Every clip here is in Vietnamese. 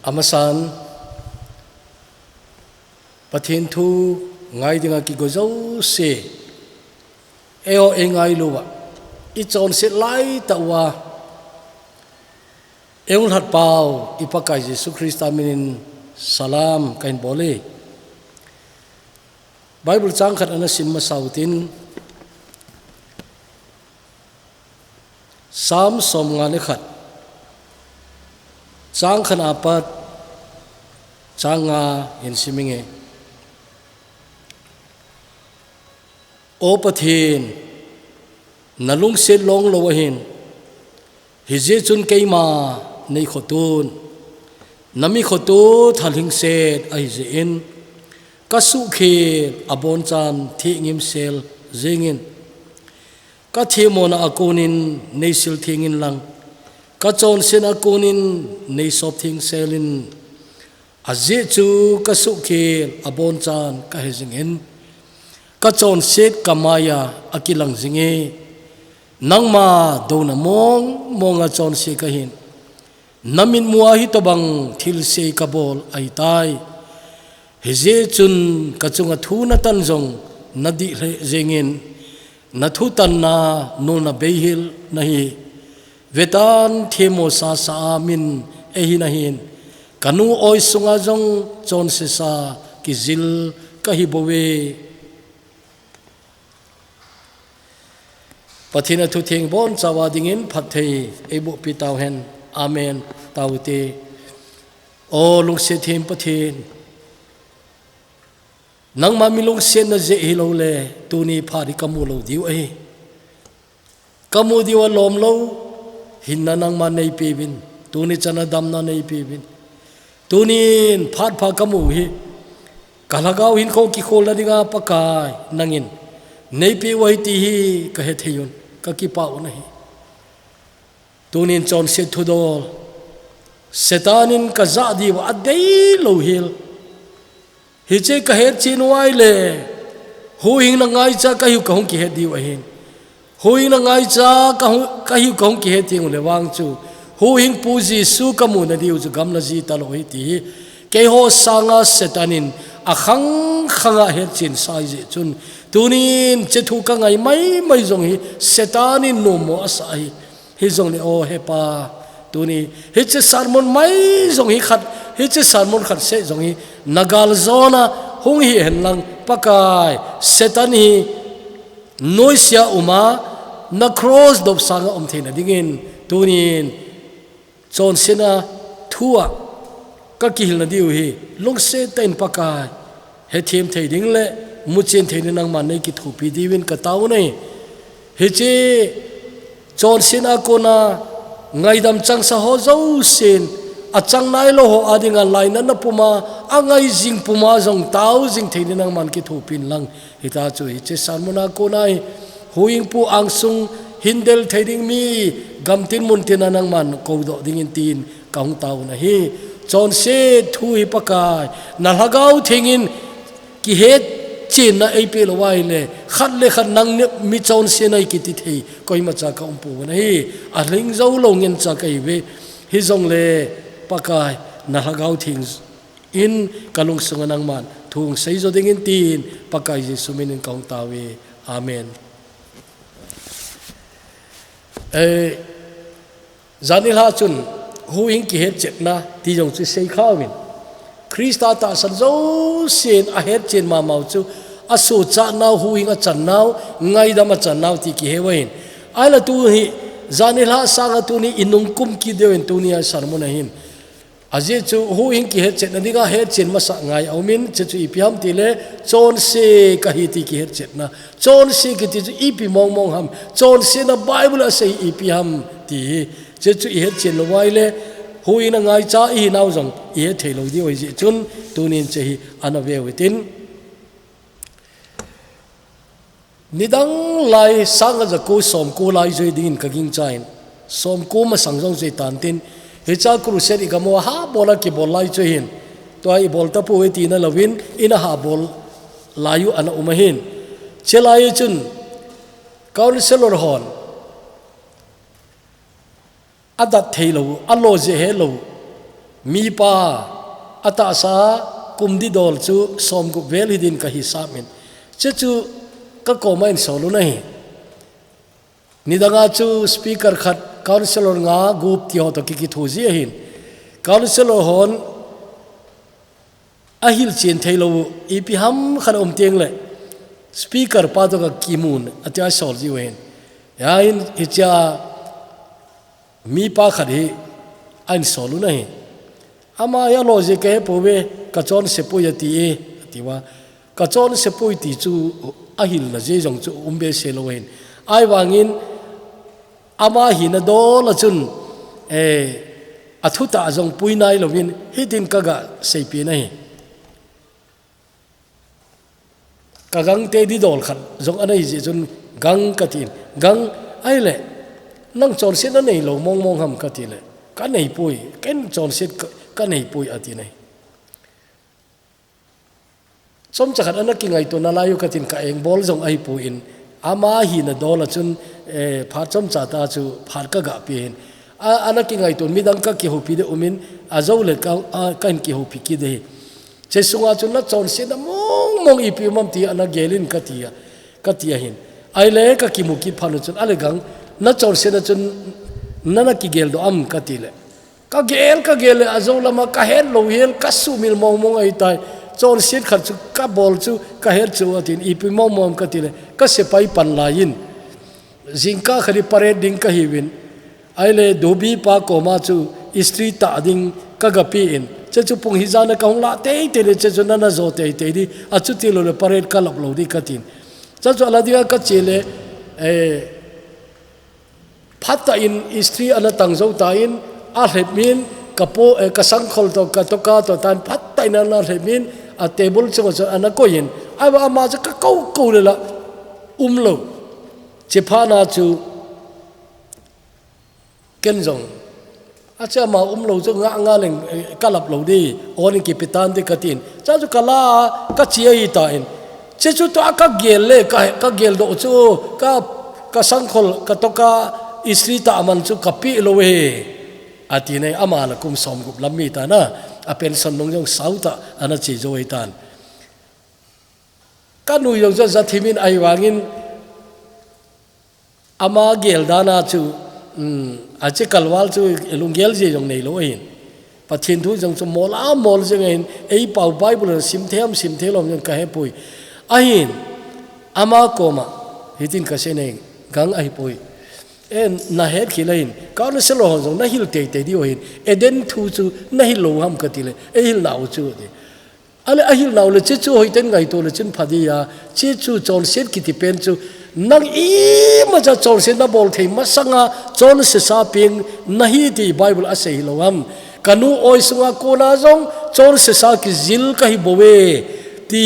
Amasan pathin thu ngai dinga ki gozo se eo engai luwa I chon se lai tawa eung hat pau ipakai Jesu Christa minin salam kain bole Bible chang khat ana sim ma sautin Sam som ngane khat chang khan apat changa in siminge o pathin nalung se long lowahin hije chun keima nei khotun nami khotu thaling se ai je in kasu khe abon chan thi ngim sel zengin ka themona akonin nei sil thingin lang ka chon sen akonin nei sop thing selin aje chu kasu khe abon chan ka hezingin ka chon set kamaya akilang zinge nangma dona monga chon se kahin namin muahi tabang thil se kabol ai tai heze chun kachunga thuna tanjong nadi zengin nathu tan na no na behil nahi vetan themo sa sa min ehi nahin kanu oi sunga jong chon se sa kizil kahi bowe Pathina thu thing bon chawa dingin phathei ebu pitaw hen amen tawte o lung se them pathin nang ma mi lung sen na je hilo le tuni phari kamu lo diu ai kamu diwa lom lo hinna nang ma nei pebin tuni chana dam na nei pebin tunin phat pha kamu hi kalagaw hin ko ki khol dinga pakai nangin nei pe wai ti hi ka he theyun ka ki pau nahi tunin chon se thudol setanin ka za di wa adei lo hil hi che ka he chin wai le hu hing na ngai cha ka hu ka hong ki he di wa hin hu hing na ngai cha ka hu ka hong ki he ting le wang chu hu hing pu ji su ka mu na diu chu gam na ji ta lo hi ti ke ho sanga setanin akhang khanga he chin sai je chun tunin che thu ka ngai mai jong hi setanin no mo asai hi jong le o hepa tuni hi che sermon mai jong hi khat hi che sermon khat se jong hi nagal zona hung hi hen lang pakai setan hi noisia uma na cross dop sanga thena dingin tunin chon sena thua ka kihil na diu hi long se ten pakai he thim thei ding le muchen thein nang man nei ki thupi diwin ka taw nei he che chon sena kona ngaidam chang sa ho zo sin achang nai lo ho adinga laina na puma angai jing puma jong taw jing thein nang man ki thupin lang hita chu hi che sarmona konai huing pu angsung hindel theiring mi gamtin muntin nang man ko do dingin tin kaung taw na hi chon se thu hi pakai na lagaw thingin ki het chin na ai pe lawai le khat nang mi chon se nai ki ti thei koi ma cha ka umpu na hi a ring zo lo ngin cha kai ve hi zong le pakai na lagaw thing in kalung sunga nang man thung sei zo ding in tin pakai Jesu min kaung tawe amen zanil ha chun hu ing ki het chet na ti jong chu sei khawin Krista ta san zo sin a het chen ma mau chu a su cha nau hu ing a chan nau ngai da ma chan nau ti ki hewain ai la tu hi zanil ha sanga tu ni inung kum ki dewen tu ni a sarmona hin aje chu hu ing ki het chet na dinga het chen ma sa ngai aumin che chu ipiam ti le chon se ka hi ti ki het chet na chon se ki ti chu ipi mong ham chon se na bible a sei ipiam ti che chu i het chen lo wai le hui na ngai cha i nau jong i he thelo di oi ji chun tunin che hi anave witin nidang lai sang za ko som ko lai joi din ka ging chain som ko ma sang jong je tan tin he cha kru se ri gamo ha bola ki bol lai choi hin to ai bol ta pu ti na lawin ina ha bol layu ana umahin chelai chun counselor hon adat thelo alo je hello mi pa ata sa kum di dol chu som gu vel hidin ka hisab min che chu ka komain solo nahi nidanga chu speaker khat councilor nga gup ti ho to ki thuji hin councilor hon ahil chen thailo ipi ham khan tieng le speaker pa to ka kimun atya sol ji wen ya in icha mi pa khari ain solu nahi ama ya logic ke powe ka chon se pu ya ti e tiwa ka chon se pu ti chu ahil na je jong chu umbe se lo wen ai wangin ama hi na do la chun athuta jong puinai lovin hidin kaga sei pi nahi kagang te di dol khat jong anai ji chun gang katin gang ai le nang chon se na nei lo mong mong ham katile ka nei pui ken chon se ka nei pui ati nei som chakhat anak ki ngai to na layu katin ka eng bol jong ai pu in ama hi na dol chun pha chom cha ta chu phar ka ga pin anak ki ngai to midang ka ki hu pi de umin azau le ka kan ki hu pi ki de che sunga chun na chon se na mong mong ipi mam ti ana gelin katia hin ai le ka ki mu ki phanu chun ale gang na chon se na chun nana ki gel do am katile ka gel azau lama ka hen lo hel ka su mil mong mong ai tai chon sit khat chu ka bol chu ka her chu atin ipi mom mom katile ka se pai pan lain jingka khari pare ding ka hiwin ai le dobi pa ko ma chu street ta ding ka ga pi in che chu pung hi jana ka hong la te le che chu nana zo te di a chu ti lo le pare ka lap lo di katin cha chu ala dia ka chele phata in street ana tang zo ta in a het min kapo ka sang khol to ka to ka to tan phata in ana het min a table chu ana ko yin ai ba ma cha ka ko le la lo che pha na chu ken jong acha ma lo chu nga leng kalap lo di on ki pitan de katin cha chu kala ka chia hi ta in che chu to ka gel le ka gel do chu ka sang khol ka to ka isri ta man chu ka pi lo we ati nei ama la kum som gup lam mi ta na a pension nong jong sauta ana chi zo ai tan ka nu yong cho za thimin ai wangin ama gel dana chu ache kalwal chu elungel je jong nei lo hin pathin thu jong chu mol jeng hin ei pau bible sim thelom jong ka he pui ahin ama koma hitin ka se nei gang ai pui en na het khilain ka no se lo jong na hil te di hin eden thu chu na hil lo ham ka tile e hil nau chu de ale ahil nau le che chu hoiten ngai to le chin phadiya che chu chon set ki ti pen chu nang ma cha chon se na bol thei ma sanga chon se sa ping na hi ti bible a sei lo ham kanu oi sunga ko na jong chon se sa ki zil ka hi bowe ti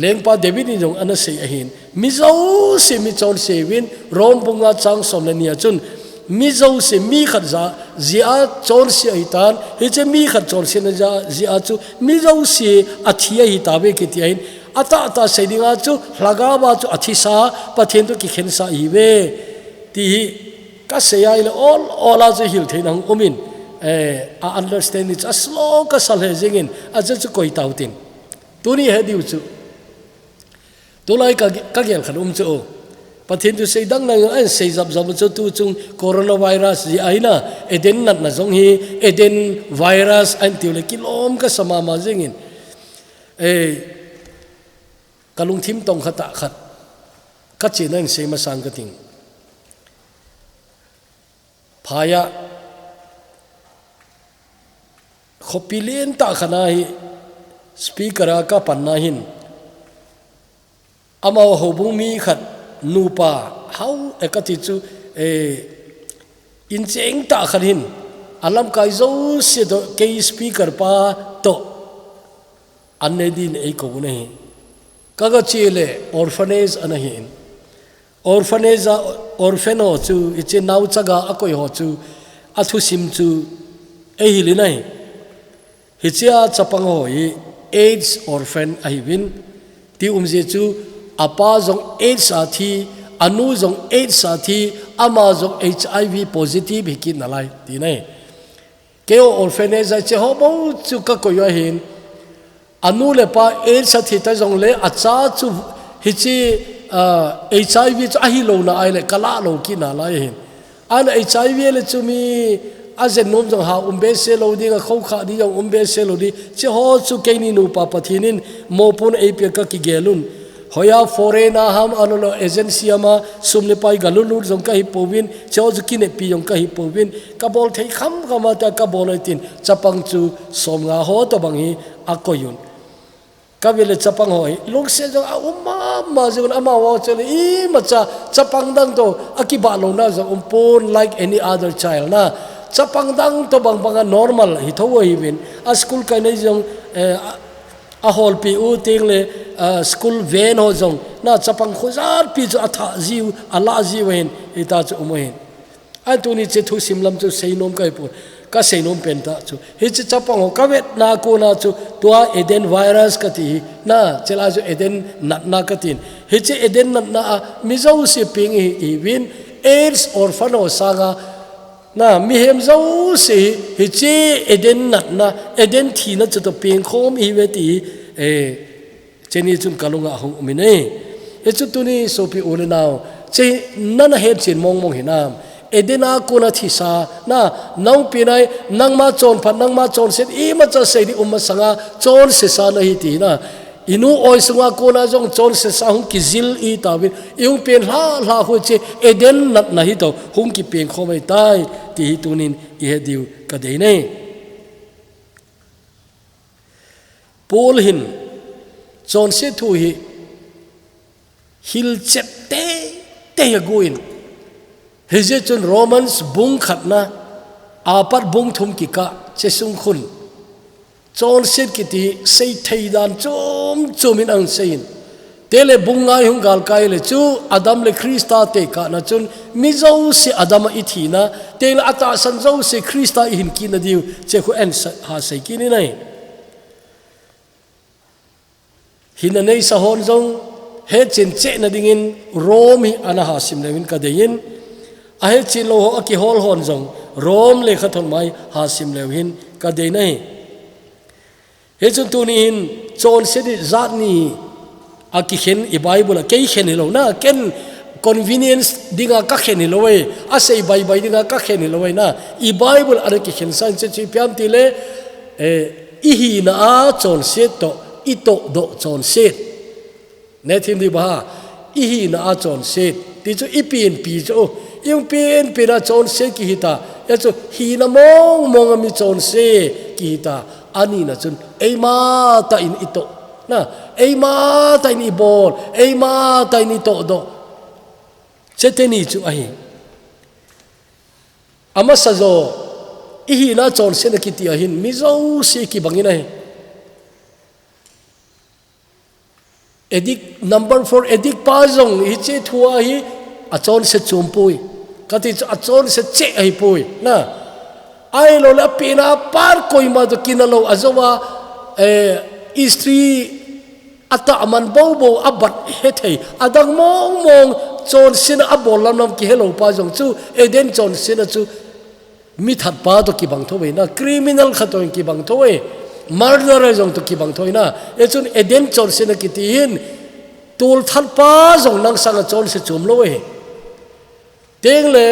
lengpa david ni jong ana sei ahin mi zo se mi chon se win rom bunga chang som le nia chun mi zo se mi khat za zia chon se aitan he che mi khat chon se na za zia chu mi zo se athia hi tabe ki ti ahin ata sedinga chu hlaga ba chu athisa pathen to ki khen sa iwe ti ka se ai le all a chu hil theinang umin I understand it as slow ka sal he jingin a chu koi tautin tuni he diu chu to lai ka gel khan chu pathen tu sei dang na an sei zap chu tu chung coronavirus ji aina eden nat na jong hi eden virus an tiu le kilom ka sama ma jingin kalung thim tong khata khat ka chi nang sei ma sang ka ting phaya khopilien ta khana hi speaker ka panna hin ama hobung mi khat nupa how ekati chu in cheng ta kharin alam kai zo se do ke speaker pa to anedin ei ko nei kaga chile orphanage anahin orphanage orphano chu ichi nau chaga akoi ho chu athu sim chu ei li nai hichia chapang hoi AIDS orphan ahibin ti umje chu apa jong AIDS sathi anu jong AIDS sathi ama jong HIV positive hikin nalai ti nai kêu orphanage che ho bo chu ka ko yo hin anu le pa el sa thi ta jong le acha chu hi chi HIV chu a hi lo na ai le kala lo ki na la hin an HIV le chu mi azen nom jong ha umbe se lo ding a khau kha di jong umbe se lo di che ho chu ke ni nu pa pathinin mo pun e pe ka ki gelun hoya foreigner ham anolo agency ama sumle pai galulu jong ka hi povin cho chu ki ne pi jong ka hi povin ka bol thei kham ka ma ta ka bol tin chapang chu som nga ho to bang hi akoyun ka vele chapang hoi lok se jong a umma ma jong ama wa chele I ma cha chapang dang to akiba lo na jong pon like any other child na chapang dang to bang bang normal hi tho hi win a school ka nei jong a hol pi u ting le school van ho jong na chapang khozar pi chu atha jiu ala ji wen ita chu umohin an tu ni che thu simlam chu seinom kai pu ka seinom pen ta chu hi chi chapang ho ka vet na ko na chu tua eden virus ka ti na chela chu eden nat na ka tin hi chi eden nat na mi zo si ping hi win AIDS orphan ho sanga na mi hem zo si hi chi eden nat na eden thi na chu to ping khom hi ve ti cheni chun kalunga hu mi nei e chu tu ni so pi ule naw che nana he chin mong mong hinam edena ko na thi sa na nau pi nai nang ma chon phan nang ma chon set I ma cha sei di umma sanga chon se sa na hi ti na inu oi sunga ko na jong chon se sa hung ki zil I ta bin yung pen la hu che eden nat na hi to hung ki pen kho mai tai ti hi tunin I he diu ka dei nei Paul hin chon se thu hi hil chep te yaguin hije chun Romans bung khat na apat bung thum ki ka che sung khun chon set ki ti sei thei dan chum in ang sein tele bung ngai hung gal kai le chu adam le Krista te ka na chun mi zo si adam I thi na tele ata san zo si Krista I hin ki na diu che khu en ha sei ki ni nai hina nei sa hon zong he chin che na dingin romi ana ha sim lewin ka dein a he chin lo ho aki hol hon zong rom le khathon mai ha sim lewin ka de nei he chun tu ni hin chon se di zat ni aki khen I bible ke khen lo na ken convenience dinga ka khen lo we a sei bai dinga ka khen lo we na I bible ara ki khen san che chi pyam ti le I hi na a chon se to ito do chon set ne thim di ba I hi na a chon set ti chu I pin pi chu yung pin pina chon set ki hita ya chu hi na mong ami chon se ki hita ani na chun ei ma ta in ito na ei ma ta in ibol ei ma ta in ito do cheteni chu ahi ama sa zo I hi na chon se na ki ti ahin mi zo se ki bangina hi edik number 4 edik pa jong hi che thua hi achon se chumpui kati achon se che ai pui na ai lo la pina par koi ma to kinalo azowa istri ata aman bo abat hethei adang mong chon sin abol lam ki hello pa jong chu eden chon sin chu mi that pa to ki bang thoi na criminal khatoin ki bang thoi murderer jong to ki bang thoi na e chun eden chon se na ki ti hin tul that pa jong nang sang chon se chum lo we teng le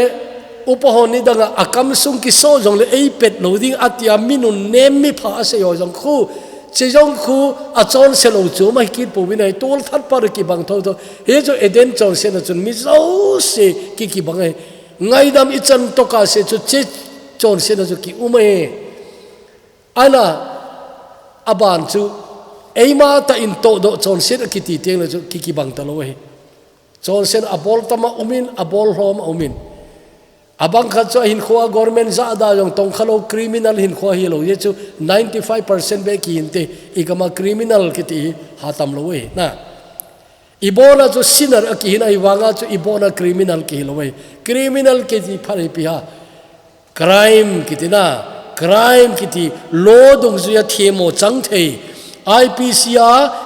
upahon ni danga akam sung ki so jong le ei pet lo ding atia minun nem mi pha se yo jong khu che jong khu a chon se lo chu mai ki pu winai tul that pa ki bang tho to he jo eden chon se na chun mi zo se ki bang ai ngai dam I chan to ka se chu che chon se na chu ki umai ana aban chu eima ta in to do chon sen ki ti teng la chu ki bang ta lo he chon sen abol tama umin abol hom umin abang kha chu hin khwa government za da jong tong khalo criminal hin khwa hi lo ye chu 95% be ki inte ikama criminal ki ti hatam lo we na ibona chu sinner ki hin ai wanga chu ibona criminal ki lo we criminal ki ti phari pi ha crime ki ti na crime kiti lo dong zuya themo chang thei IPC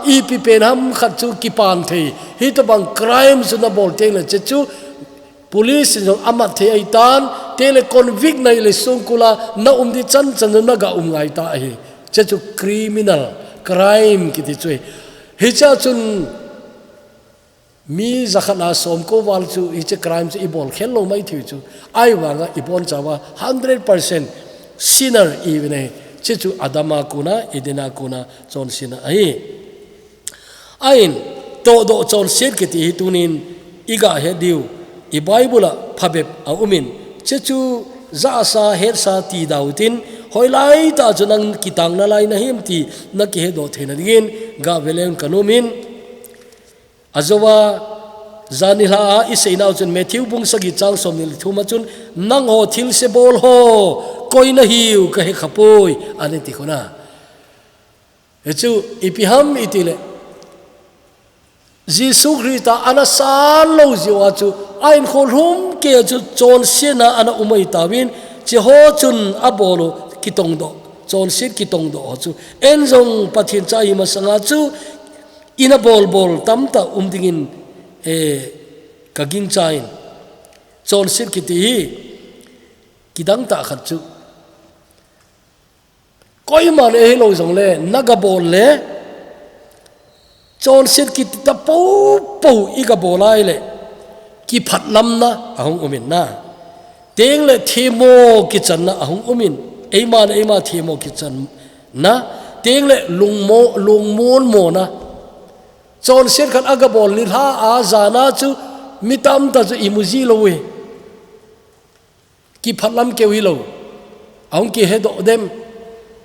EP pen ham khat chu ki pan thei hi to bang crime su na bol teng la chu police jong amat thei ai tan tele convict nei le sungkula na di chan chan na ga ngai ta hi che chu criminal crime ki ti chui hi cha chun mi zakhana som ko wal chu hi che crime chu ibol khel lo mai thi chu ai wanga ibon chawa 100% sinner even che chu adama kuna idina kuna chon sina ai ain to do chon set ki ti tunin iga he diu I Bible phabep a umin che chu za sa her sa ti dautin hoi lai ta chunang kitang na lai na him ti na ki he do thena digin ga velen kanumin azowa zanila isaina chun Matthew bung sagi chang somnil thuma chun nang ho thil se bol ho koina hiu ka he khapoi ane ti khona echu ipiham itile Jesus Christa ana san lo jiwa chu ain khol ke chu chon sena ana umai tawin che ho chun abolo kitong do chon sit kitong do chu enjong pathin cha hi ma sanga chu ina bol tamta umdingin kaging chain chon sit kiti kidang ta khat chu koi man e lo jong le naga bol le chon sit kiti ta po iga bolai le ki phat lam na ahong umin na teng le themo kitchen na ahong umin eima themo kitchen na teng le lungmon mo na chon sit khat aga bol ni ha a zana chu mitam ta chu imuji lo we ki phat lam ke wi lo ahong ki he do dem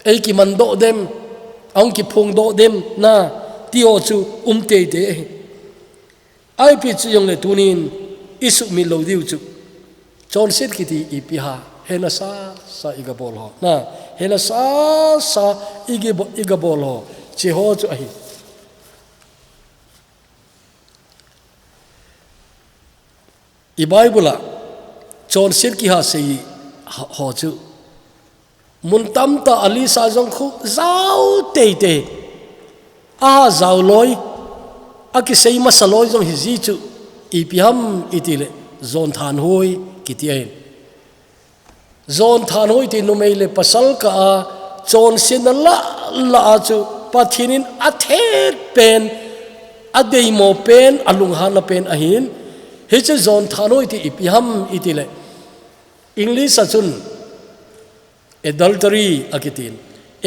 ei ki man do dem ahong ki phung do dem na tio chu te ai pi chu yong le tunin isu mi lo diu chu chon sit kiti ipiha hena sa iga bol ho na hena sa iga bol ho che ho chu ai I Bible chon sit ki ha sei ho chu mun tam ta ali sa jong khu zau te a zau loi aki sei ma saloi jong hi ji chu ipiam itile zon than hoi kitien zon than hoi ti numele pasal ka chon sin la chu pathinin athet pen adei mo pen alung han pen ahin he che zon than hoi ti ipiam itile English achun adultery akitin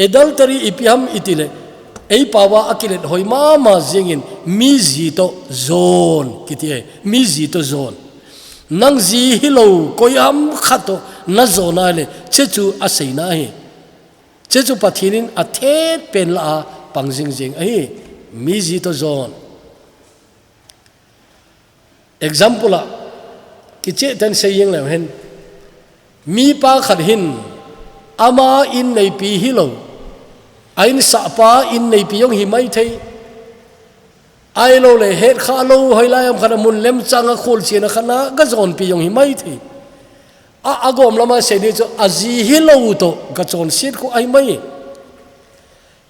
adultery ipiam itile ei pawa akilet hoi mama zingin mi zi to zone kitie mi zi to zone nang zi hilo koyam khato na zona le chechu aseina hi chechu pathinin athet pen la pangjing jing ai mi zi to zone example kiche tan saying le hen mi pa khat hin ama in nei pi hilo ain sa pa in nei piong hi mai thei ai lo le het kha lo hoi lai am khana mun lem changa khol china khana ga zon piong hi mai thei a agom lama se de cho azi hi lo to ga chon sit ko ai mai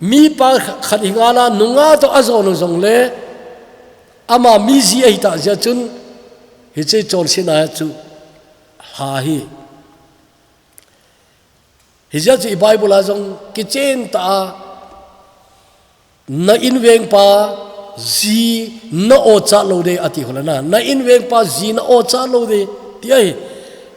mi pa khat hingala nunga to azon zong le ama mi zi ai ta ja chun hi che chon sina chu ha hi hija chi Bible azong kitchen ta na inveng pa zi na o cha lo de ati holana na inveng pa zi na o cha lo de ti ai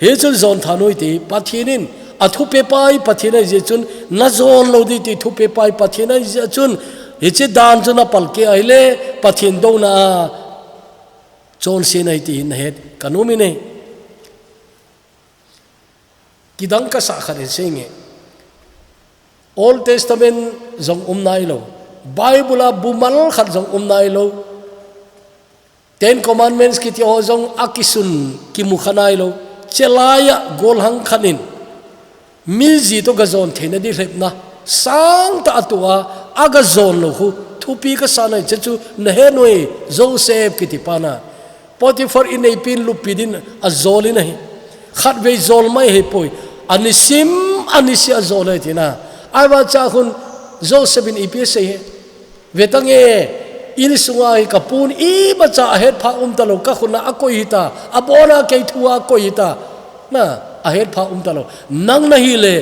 he chun zon thanoi ti pathinin athu pe pai pathina je chun na zon lo de ti thu pe pai pathina je chun he che dan chuna palke aile pathin do na chon se nai ti na het kanumi ne kidang ka sa kharin senge Old Testament zong nai lo Bible bumal khat zong nai lo Ten Commandments ki ti zong akisun ki mukhanai lo chelaya gol hang khanin mizi to gazon thena di repna sang ta atua aga zon lo hu thupi ka sanai chechu na he noi Joseph ki ti pana Potiphar in ei pin lupidin azoli nahi khat ve zol mai he poi anisia zolai tina aiwa cha hun Joseph in ipse he vetange in sungai kapun i bacha het pha talo ka khuna akoi hita abona ke thua ko hita na ahet pha talo nang nahi le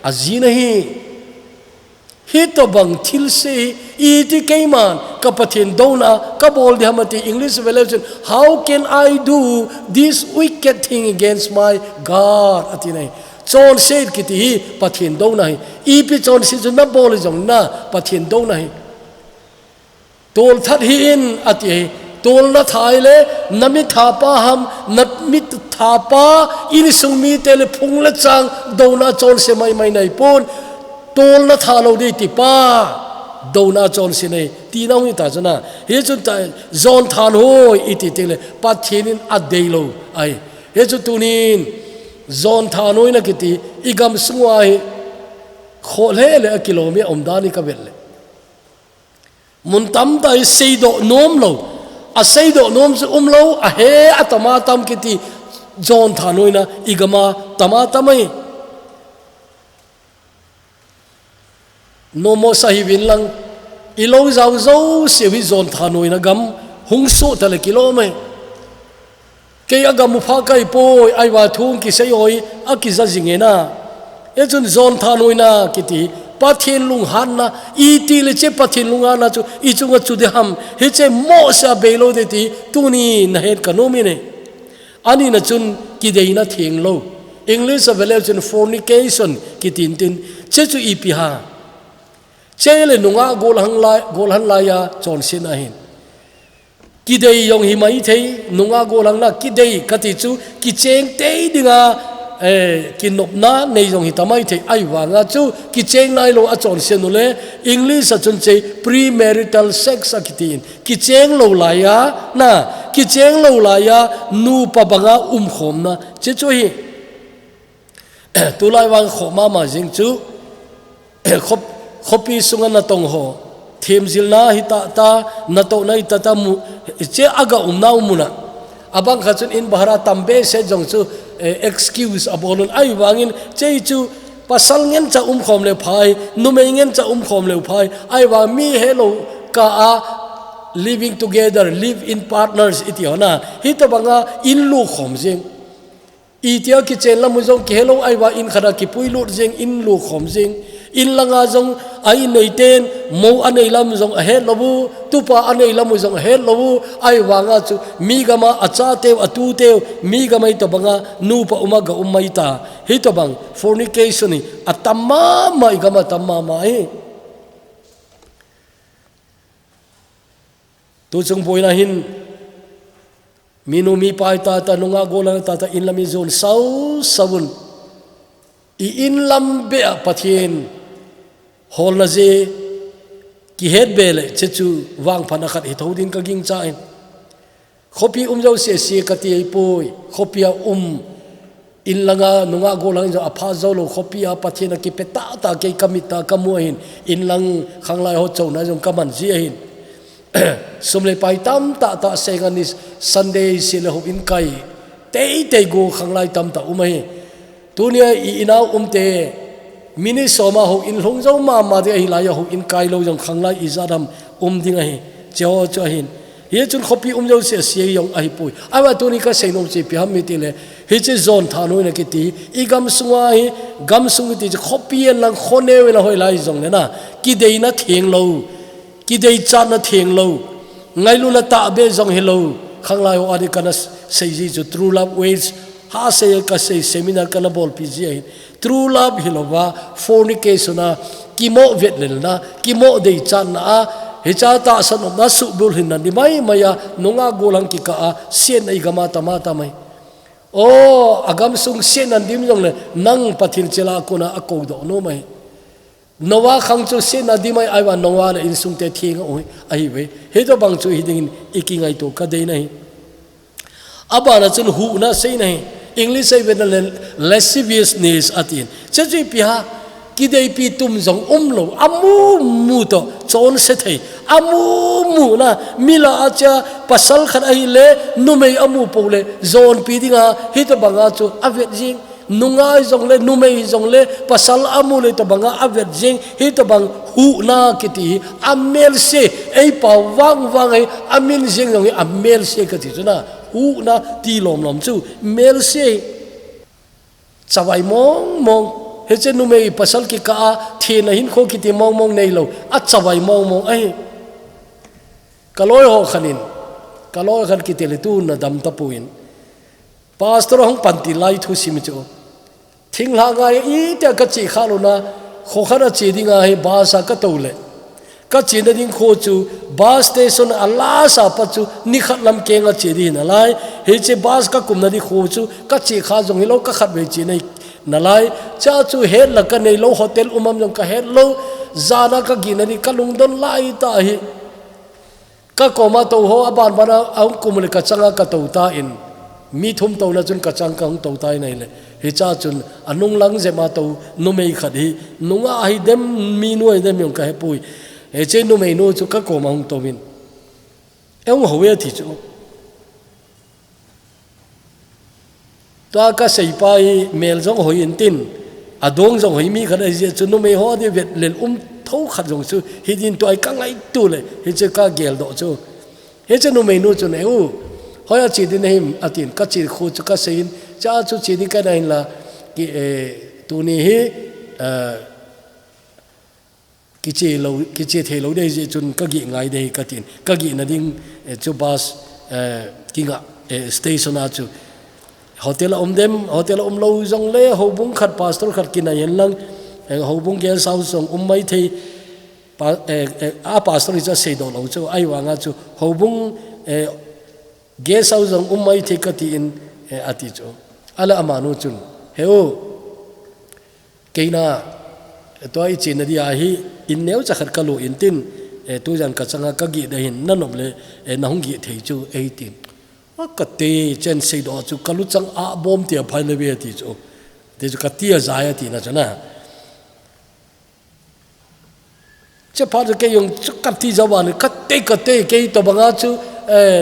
azi nahi hito bang thil se iti kaiman kapathin dona kabol di hamati English version how can I do this wicked thing against my God atinai chon se kiti pathin dona hi ipi chon si na bol jong na pathin dona hi tol that hi in ati tol na thai le nami thapa ham namit thapa in sumi tele phung la chang dona chon se mai nai pon tol na thalo di ti pa dona chon si nei ti nau ni ta chana he chun ta zon than hoi iti tele pathinin adeilo ai he chu tunin zon than hoi na kiti igam sungwai khole le kilomi omdani ka bel mun tam dai seido nom lo a seido nom su lo a he atama tam kiti zon than hoi na igama tama tamai no mo sahibin lang ilo zau zo sewi zon thanoi na gam hungsu tale kilome ke agam pha kai poi ai wa thung ki seyoi akiza jingena ejun zon thanoi na kiti pathin lung han na iti le che pathin lunga na chu I chunga chu de ham he che mo sa belo de ti tuni na het kanomi ne ani na chun ki de na thing lo English version fornication kitin tin che chu ipi ha chele nunga golhan laya chon sin ahin kidei yong himai thei nunga golang na kidei kati chu ki cheng tei dinga kinop na nei yong hitamai thei ai wanga chu ki cheng nai lo a chon sin le English a chun chei premarital sex akitin ki cheng lo laya na ki cheng lo laya nu pa banga khom na che chu hi tu lai wang khoma ma jing chu khop khopi sunga na tong ho themzil na hita ta na to na hita ta mu che aga umnau muna abang khachun in bahara tambe se jong chu excuse abolun ai wangin che chu pasal ngen cha khom le phai numei ngen cha khom le phai ai wa mi hello ka a living together live in partners iti hona hita banga in lu khom jing itia ki chen la mu jong ki hello ai wa in khara ki pui lu jing in lu khom jing in langa jong ai nei ten mo anei lam jong a het lobu tupa anei lam jong a het lobu ai wanga chu mi gama acha te atu te mi gamai to banga nu pa umaga umai ta hi to bang fornication ni atamma mai gama tamma mai tu chung boina hin minu mi pai ta ta nunga gola ta ta in lami zon sau sabun I in lam be pathin hol na je ki het bele chechu wang phana khat hithodin ka ging cha in khopi jo se se kati poi khopia in langa nunga golang jo apha zo lo khopia pathina ki peta ta ke kamita kamuin in lang khanglai ho chona jong kaman ji hin somle pai tam ta ta senganis Sunday sile ho in kai te go khanglai tam ta umai tunia inau te mini soma ho in long zo ma de hi la ya ho in kai lo jong khanglai izadam dinga hi cheo cho hin he chun khopi jo se se yong ai pui awa tuni ka seinom che pi ham mi tile he che zon thano na kiti igam sunga hi gam sung ti khopi lang khone we la hoi lai jong na ki dei na theng lo ki dei cha na theng lo ngai lu na ta be jong he lo khanglai ho adi kana sei ji chu true love ways ha se ka sei seminar kana bol pi ji true love hilova fornication na kimo vetlel na kimo dei chan na he cha ta san na su bul hin na ni mai maya nunga golang ki ka sen ai gama tama tamai o agam sung sen an dim jong le nang pathil chela ko na ako do no mai nowa khang chu sen na dimai ai wa nowa le in sung te thing oi ai we he to bang chu hiding ikingai to ka dei nai abana chun hu na sei nai English say when lasciviousness atin chaji pia kidei pi tum jong lo amu mu to chon se thei amu mu na mila acha pasal khan ai le numei amu pole zon pi dinga hit banga chu avet jing nungai jong le numei jong le pasal amu le to banga avet jing hit bang hu na kiti amel se ei pa wang ai amin jing jong amel se kati na u na ti lom chu mel se chawai mong he che nu mei pasal ki ka the na hin kho ki ti mong nei lo a chawai mong ai kaloi ho khanin kaloi khan ki te le tu na dam ta puin pastor hong panti lai thu sim chu thing la ga I te ka chi kha lo na kho khana chi dinga he ba sa ka to le ka chi na ding kho chu bus station ala sa pa chu ni khat lam ke nga chi di na lai he che bus ka kum na di kho chu ka chi kha jong hi lo ka khat ve chi nei na lai cha chu he la ka nei lo hotel umam jong ka he lo zana ka gi na ni ka lung don lai ta hi ka koma to ho aban bana ang kumule ka changa ka to ta in mi thum to na chun ka chang ka hung to tai nei le he cha chun anung lang je ma to nu mei khat hi nunga hi dem mi nuai dem yong ka he pui he che nu mei nu chu ka koma hung to min eng ho we thi chu to ka sei pai mel jong hoi in tin adong jong hoi mi khat ai je chu nu mei ho de vet len thâu khát giống chứ hiện tin tôi căng ngay tu lệ hiện chưa cả gel đó chứ hiện chưa nuôi nuôi cho này hỏi chỉ đi này tiền các chỉ khu cho các sinh cha chú chỉ đi cái này là cái tu này cái chỉ thấy lâu đây chun các gì ngay đây các tiền các gì là đinh cho bus cái ngã station à chú hotel là lâu giống lẽ hậu bung khát pastor khát cái này hiện lăng hậu bung kia sau xong mấy thì pastor cho xây đồ lâu cho ai vàng cho hậu bung kia sau xong mấy thì cái tiền ati cho ala amanu chun heo cái na tôi chỉ nói đi ahi in nếu chắc khát kalu in tin tôi rằng cả sang các gì đây hình nó nộp lệ nó không gì thấy cho ai tin cái tê trên xây đồ cho kalu chẳng bom tiệp phải lấy về thì cho để cho cái tia dài thì nó cho na chứ phải cái dùng cái tia giáo bản cái tê cái to bằng chứ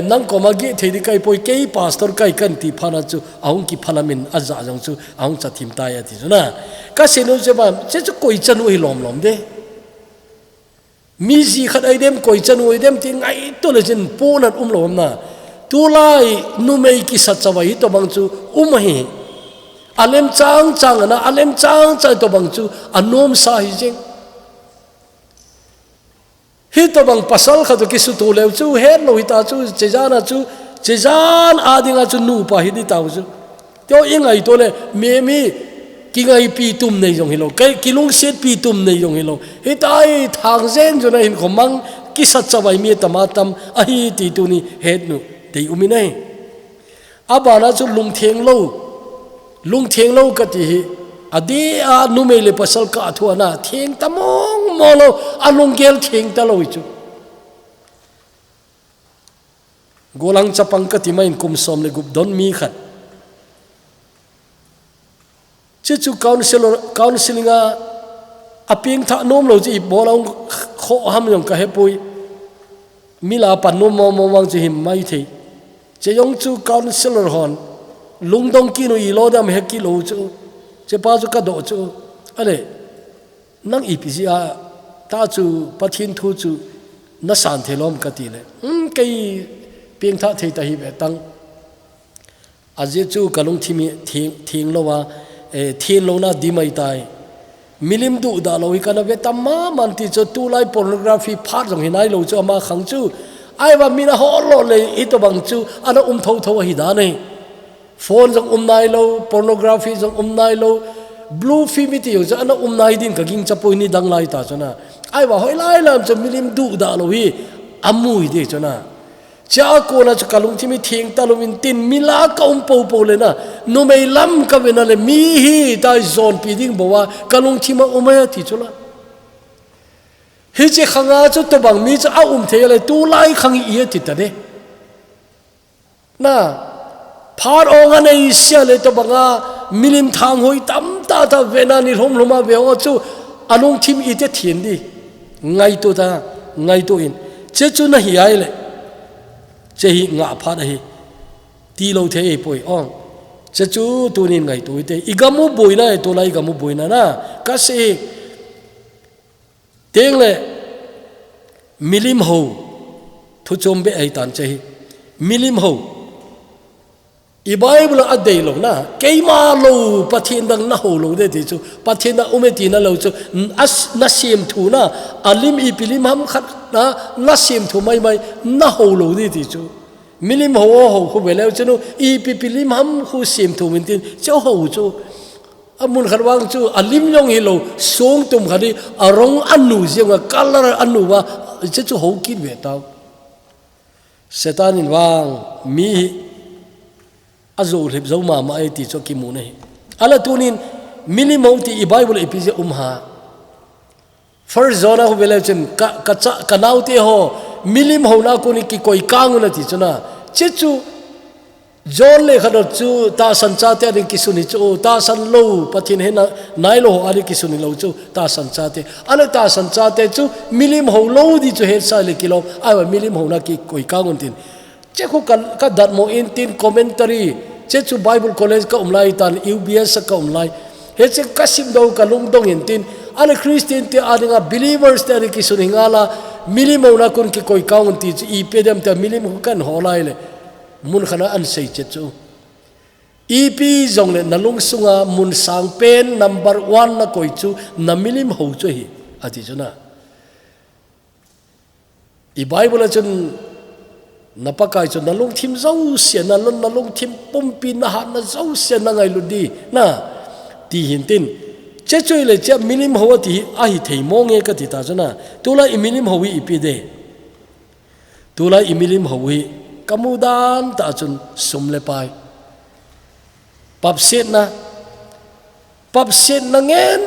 nang ko magi thedi kai poi kei pastor kai kan ti phana chu ahung ki phala min aza jang chu ahung cha thim ta ya ti na ka senu je ba che chu koi chanu hi lom de mi ji khat ai dem koi chanu dem ti ngai to le jin pon an lom na tu lai nu mei ki sat chawai to bang chu hi alem chang na alem chang to bang chu anom sa hi jing hi to bang pasal khadu ki su tu leu chu her lo hita chu chejan adinga chu nu pa hi di tau chu to ingai to le me ki ngai pi tum nei jong hilo kai kilung set pi tum nei jong hilo hi tai thang zen jo na hin khomang ki sat chawai mi tamatam a hi ti tu ni het nu dei umi nei abana chu lung theng lo ka ti hi adi a nu me le pasal ka thu na theng tamong molo alung gel theng ta lo chu golang chapang ka ti main kum som le gup don mi khat chu counseling a aping tha nom lo chi bolong kho ham yong ka he pui mila pan nom mo wang chi him mai thei che yong chu counselor hon lungdong ki no i lo dam he ki lo chu che pa chu ka do chu ale nang ipc a ta chu pathin thu chu na san thelom ka ti le kai ping tha thei ta hi be tang aje chu kalung thimi thing lo wa thin lo na di mai tai milim du da lo hi kana be tamma man ti chu tu lai pornography phat jong hinai lo chu ama khang chu ai wa mina ho lo le i to bang chu ana tho hi da nei phone jong nai lo pornography jong nai lo blue film ti yo ana nai din ka ging chapoi ni dang lai ta chona ai wa hoi lai lam chu milim du da lo hi amui de chona cha ko na chu kalung thimi thing ta lo min tin mila ka po le na no mei lam ka ve na le mi hi ta zone pi ding bo wa kalung thima umaya ti chola hi che khanga chu to bang mi chu the le tu lai khang i ti ta de na phar ong anei sia le to banga milim thang hoi tam ta vena ni hom loma ve o chu anung thim i te thien di ngai to in che chu na hi ai le che hi nga pha da hi ti lo the e poi ong che chu tu ni ngai tu te igamu boina to lai gamu boina na ka se teng le milim ho thu chom be ai tan che hi milim ho i Bible a dei lo na keima lo pathin dang na ho lo de ti chu pathin da umeti na lo chu as na sim thu na alim I pilim ham khat na sim thu mai na ho lo de ti chu milim ho khu bele chu no I pilim ham khu sim thu min tin chu ho chu amun kharwang chu alim yong hi lo song tum khadi arong anu zinga color anu wa chu ho kin ve taw setanin wang mi azo lep zo ma ai ti cho ki mu nei ala tunin minimum ti I Bible epize ha first zona ho bele chen ka cha kanau te ho milim ho na ko ni ki koi kang na ti chuna chechu John le khado chu ta san cha te ring ki suni chu ta san lo pathin he na nai lo ari ki suni lo chu ta san cha te ala ta san cha te chu milim ho lo di chu he sa le kilo ai milim ho na ki koi kang tin che ko ka dat mo in tin commentary che chu Bible college ka umlai tan UBS ka umlai he che kasim do ka lungdong in tin ala Christian te adinga believers te ki suni ngala milim ho na kun ki koi kang ti I pedam te milim kan holai le mun khana an sei che chu EP zong le nalung sunga mun sang pen number 1 na koi chu na milim ho chu hi ati chuna I Bible chun napakai chu nalung thim zo sian na lon nalung thim pompi na ha na zo sian na ngai lu di na ti hin tin che chui le che milim ho ti a hi thei mo nge ka ti ta chuna tula I milim ho wi EP de tula I milim ho wi kamudan ta chun sumle pai papset na ngen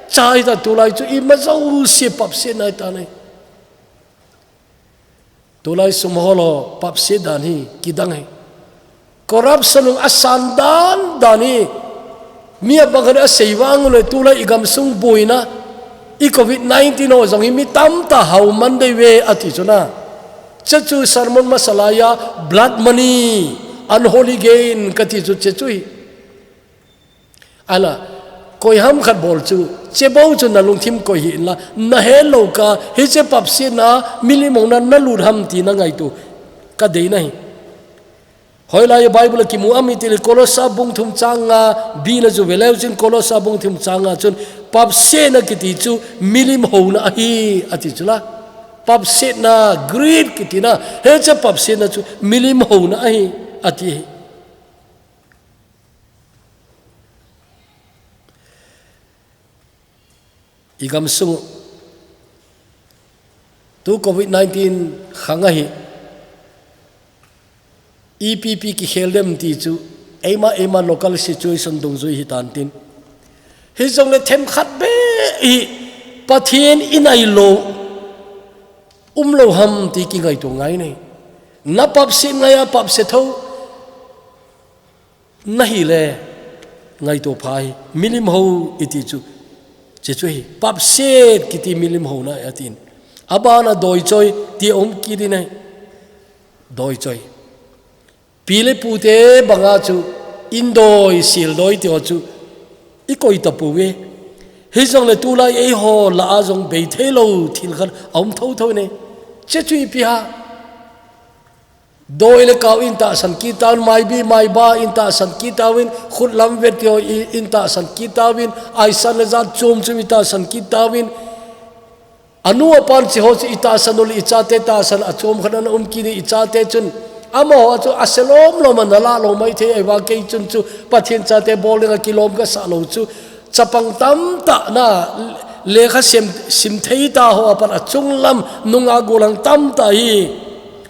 chai ta tulai chu I ma zo si papset na ta nei tulai sum holo papset dan hi kidang hai corruption asan dan hi mia bangare seiwang le tulai igam sung boina I COVID-19 o zong hi mi tam ta hau man dei we ati chuna chechu sermon masalaya blood money unholy gain kati chu chechui ala koi ham khat bol chu chebo chu na lungthim ko hi la na hello ka he che papsi na milimong na lur ham ti na ngai tu ka dei nai hoila ye Bible ki mu ami til kolosa bung thum changa bi na ju veleu chin kolosa bung thum changa chun papse na kiti chu milim ho na hi ati chula papset na greed kitina he cha papset na chu milim ho na hi ati igam sung tu COVID-19 khanga hi EPP ki kheldem ti chu ema local situation dong zui hi tan tin hi jong le them khat be hi pathian inai lo lo ham ti ki ngai to ngai nei na pap se ngaya pap se tho nahi le ngai to phai milim ho iti chu che chui pap se ki ti milim ho na atin abana doi choi ti ki di nei doi choi pile pute banga chu indoi sil doi ti chu I koi ta pu we he jong le tu lai e ho la jong be thelo thil khan tho ne che chui pia doi le kaw in ta san ki taun mai bi mai ba in ta san ki tawin khut lam vet yo in ta san ki tawin ai san le za chom chumi ta san ki tawin anu apan chi ho chi ita sanul ichate ta san achom khanan ki ni ichate chun amo chu aselom lo manala lo mai the ai wa ke chun chu pathin chate bolinga kilom ka sa lo chu chapang tam ta na lekha sim thei ta ho apan achung lam nunga gulang tam ta hi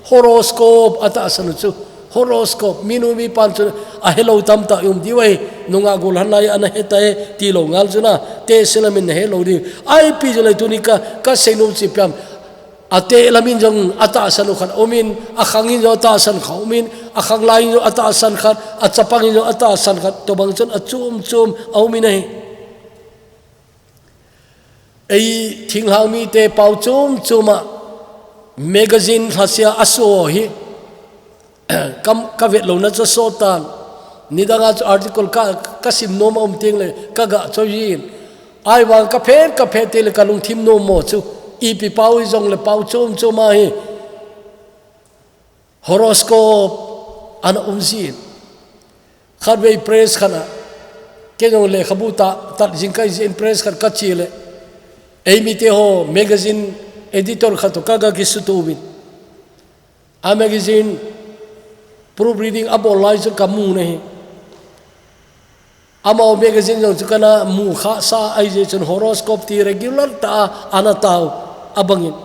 horoscope ata sanu chu horoscope minu mi pan chu a hello tam ta diwei nunga gulan nai ana hetae ti lo ngal chuna te selamin hello di ai pi jole tunika ka senum chi pyam ate lamin jong ata sanu khan omin akhangin jo ta san khaumin akhang lai jo ata san khat achapangin jo ata san khat to bang chon achum aumin nei ei thinghang mi te pau chuma magazine hasia aso hi ka vet lo na cho so tan nidanga article ka sim no ma ting le ka ga choyin ai wang ka phe te le kalung thim no mo chu ipi pau jong le pau chuma hi horoscope an umzin khát về press khana cái dòng lệ khabu ta tắt jing kai in press khát cắt chi lệ Amy te ho magazine editor khato kaga kisutu bin a magazine proofreading abolize kamu nahi ama magazine jong chukana mu kha sa ai je chun horoscope ti regular ta anatau abangin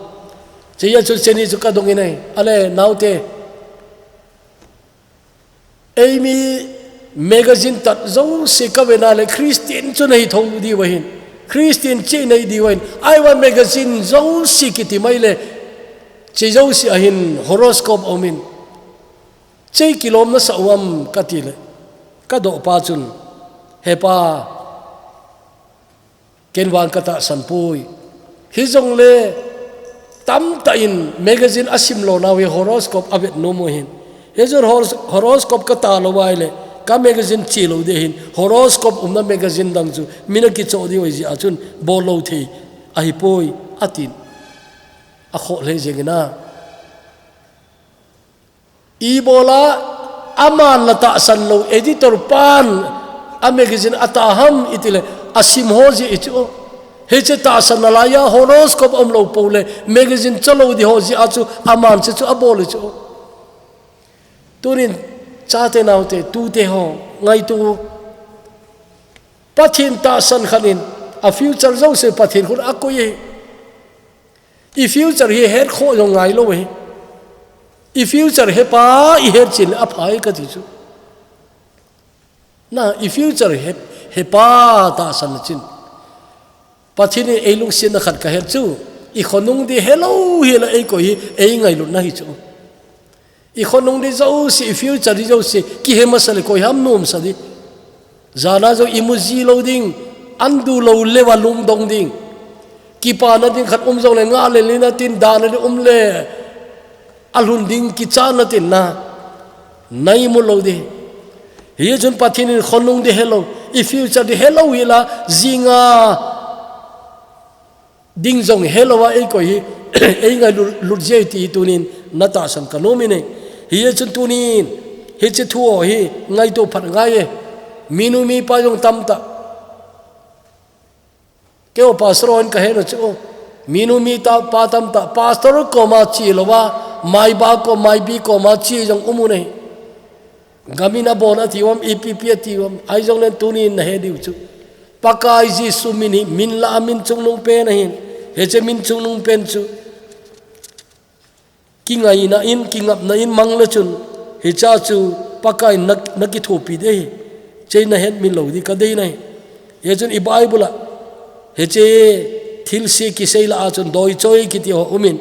cheya chu cheni chu ka dongin nai ale naute Amy magazine tat zo se ka vena le Christian chu nei thong di wahin Christian che nei di wahin ai wa magazine zo si kiti mai le che zo si ahin horoscope omin che kilom na sawam katile ka do pa chun hepa kenwan kata sanpui hizong le tam ta in magazine asim lo na we horoscope abet no mo hin hezor horoscope kata lo wai le ka magazine chi lo de hin horoscope umna magazine dang chu mina ki cho di oi ji achun bolo thi ai poi atin a kho le jengena ibola aman la ta san lo editor pan a magazine ataham itile asim hoji ichu heche ta san la ya horoscope om lo pole magazine chalo di hoji achu aman che chu abol chu turin chate naute tu te ho ngai tu pathin ta san khanin a future zo se pathin khun akoye i future he her kho yo ngai lo we i future he pa i her chin a phai ka ti chu na i future he pa ta san chin pathin e elung sin na khat ka her chu i khonung di hello hela ei ko hi ei ngai lu na hi chu i khonung di zo si future di zo si ki he masale ko ham nom sa di zana zo imuji lo ding andu lo lewa lung dong ding ki pa na ding khat zo le nga le lina tin da na le alhun ding ki cha na tin na nai mu lo di hi chun pathin khonung di hello i future di hello hila zinga ding zong hello wa ei ko hi ei nga lu je ti tunin nata san kanomine hi chun tunin hi che thuo hi ngai to phat ngai minu mi pa jong tamta keo pasron ka he no chu minu mi ta pa tamta pastor ko ma chi lowa mai ba ko mai bi ko ma chi jong umune gamina bona tiwam ipp tiwam ai jong len tunin na he diu chu pakai ji sumini min la min chung nung pe na hin he che min chung nung pen chu ki ngai na in ki ngap na in mang la chun he cha chu pakai na ki thopi de che na het min lo di ka de nai he chun i bible he che thil se ki seila a chun doi choi ki ti ho umin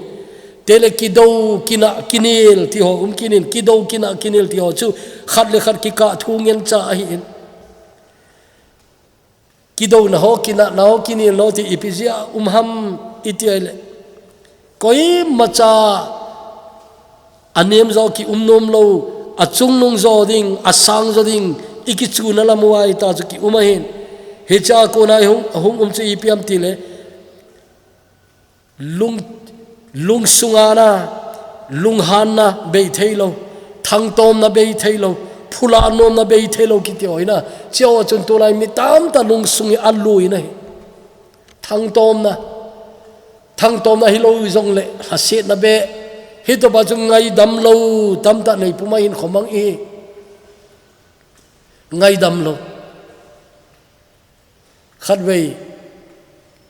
tele ki do kina kinil ti ho kinin ki do kina kinil ti ho chu khat le khat ki ka thungen cha hi in ki do na ho kina na ho kinil lo ti ipizia ham itiale koi macha anem zo ki nom lo achung nung zo ding asang zo ding ikichu na la muai ta chu ki umahin he cha ko nai hung chu ipiam ti le lung sungana lung han na be thailo thang tom na be thailo phula nom na be thailo ki ti hoina cheo chun to lai mi tam ta lung sungi alui nai thang tom na hi lo zong le ha set na be hi to ba chung ngai dam lo tam ta nei puma in khomang e ngai dam lo khat vei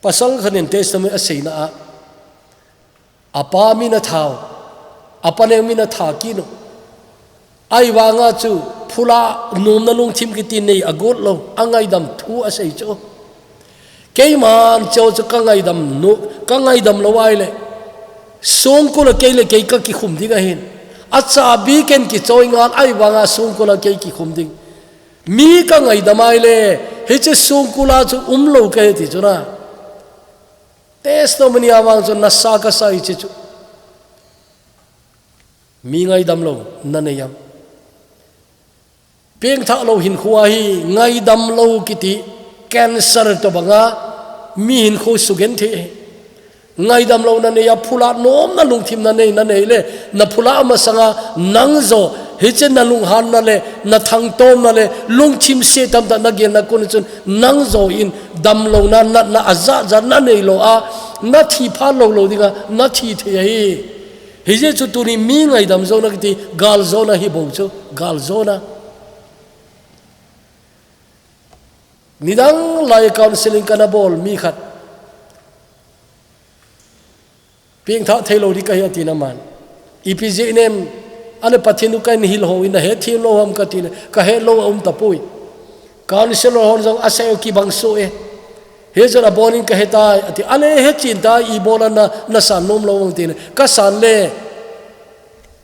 pasal khanin testament aseina a apa mina thau apane mina tha ki no ai wanga chu phula nom na lung thim ki tin nei agot lo angai dam thu asei cho keiman cho chu kangai dam no kangai dam lo wai le song ko la keile ke ka ki khum dinga hin acha bi ken ki choi ngal ai wanga song ko la ke ki khum ding mi ka ngai damai le he che song ko la chu lo ke ti chuna testimony awang chu na sa ka sai che chu mi ngai dam lo na ne yam peng tha lo hin khuwa hi ngai dam lo kiti cancer to banga mi hin khu sugen the ngai dam lo na ne ya phula nom na lung thim na nei le na phula ma sanga nang zo hi chen na lung han na le na thang tom na le lung chim se tam ta na gen na kun chun nang zo in dam lo na na aza za na nei lo a na thi pha lo lo dinga na thi the hi je chu tu ni mi ngai dam zo na ki gal zo na hi bo chu gal zo na nidang lai counseling kana bol mi khat ping tha thelo ri ka ya ti na man ipj nem ane pathinu kan hil ho in he thi lo ham ka ti ka he lo ta pui counselor hon jong asai ki bang so e he jara boning ka heta ati ale he chin ta I bola na san nom lo wang ti ka san le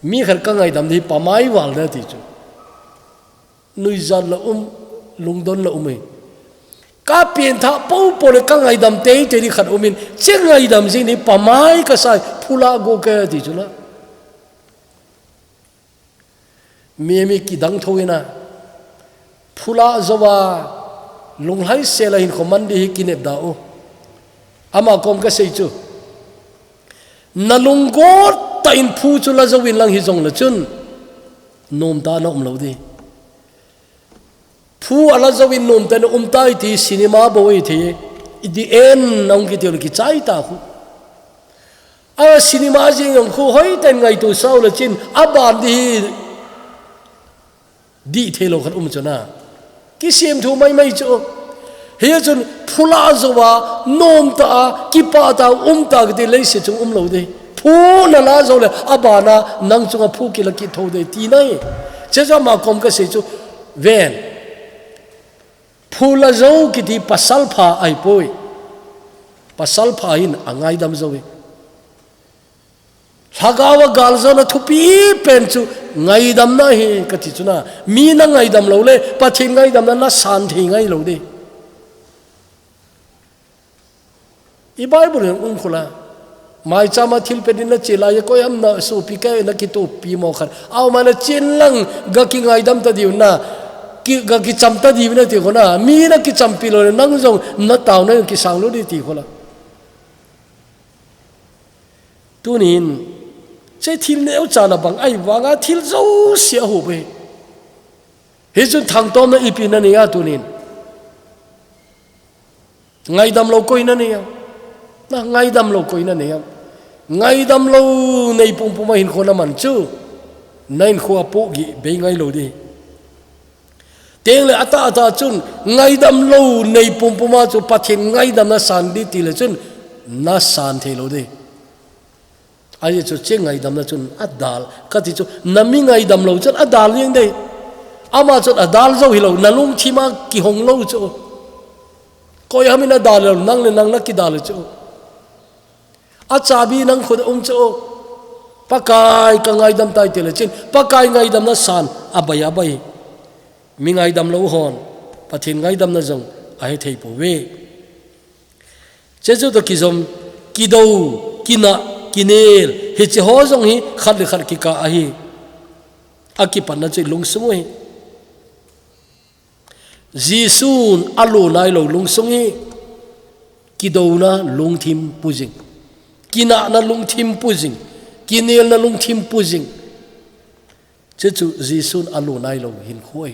mi khar ka ngai dam di pamai wal da ti chu nui zan la lungdon la umei ka pien tha po po le ka ngai dam te te ri khat umin che ngai dam jing ni pamai ka sai phula go ka ti chu la mi ki dang thoina phula zawa lunghai sela hin komandi hi kinep da o ama kom ka sei chu nalunggot ta in phu chu la zawin lang hi jong la chun nom ta na lo di phu ala zawin nom ta na tai ti cinema boi the di en nong ki tel ki chai ta khu a cinema jing yong khu hoi ten ngai tu sau la chin aban di thelo khat chuna ki sem thu mai chu he chun phula zawa nom ta ki pa ta ta ki le se chu lo de phu na la zo le abana nang chu phu ki la ki tho de ti nai che ja ma kom ka se chu ven phula zo ki ti pasal pha ai poi pasal pha in angai dam zo we hagawa gal zo na thupi pen chu ngai dam na hi ka ti chuna mi na ngai dam lo le pathin ngai dam na san thi ngai lo de I bible khula mai chama thil pe din na chela ya ko am na so pi ka na ki to pi mo khar aw ma na chin lang ga ki ngai dam ta diu na ki ga ki cham ta diu na ti ko na mi na ki cham pi lo nang jong na taw na ki sang lo di ti ko la tunin che thil ne cha na bang ai wanga thil zo sia hu be he chun thang tom na ipi na ni ya tunin ngai dam lo koi na ni ya na ngai dam lo koi na ni ya ngai dam lo nei pum pum hin khona man chu nain khua po gi be ngai lo di teng le ata chun ngai dam lo nei pum pum ma chu pathin ngai dam na san di ti le chun na san the lo di ai chu che ngai dam na chun adal ka ti chu nami ngai dam lo chun adal yeng dei ama chun adal zo hi lo nalung thima ki hong lo chu koi hamina dal lo nang le nang na ki dal chu achabi nang khud chu pakai ka ngai dam tai te le chin pakai ngai dam na san abaya bai mi ngai dam lo hon pathin ngai dam na jong ai thei po we che chu to ki zom ki do kina kinel he che ho jong hi khat ki ka a hi akipan na che lung sung hi jisun alu nai lo lung sung hi kido na lung thim pujing kina na lung thim pujing kinel na lung thim pujing che chu jisun alu nai lo hin khoi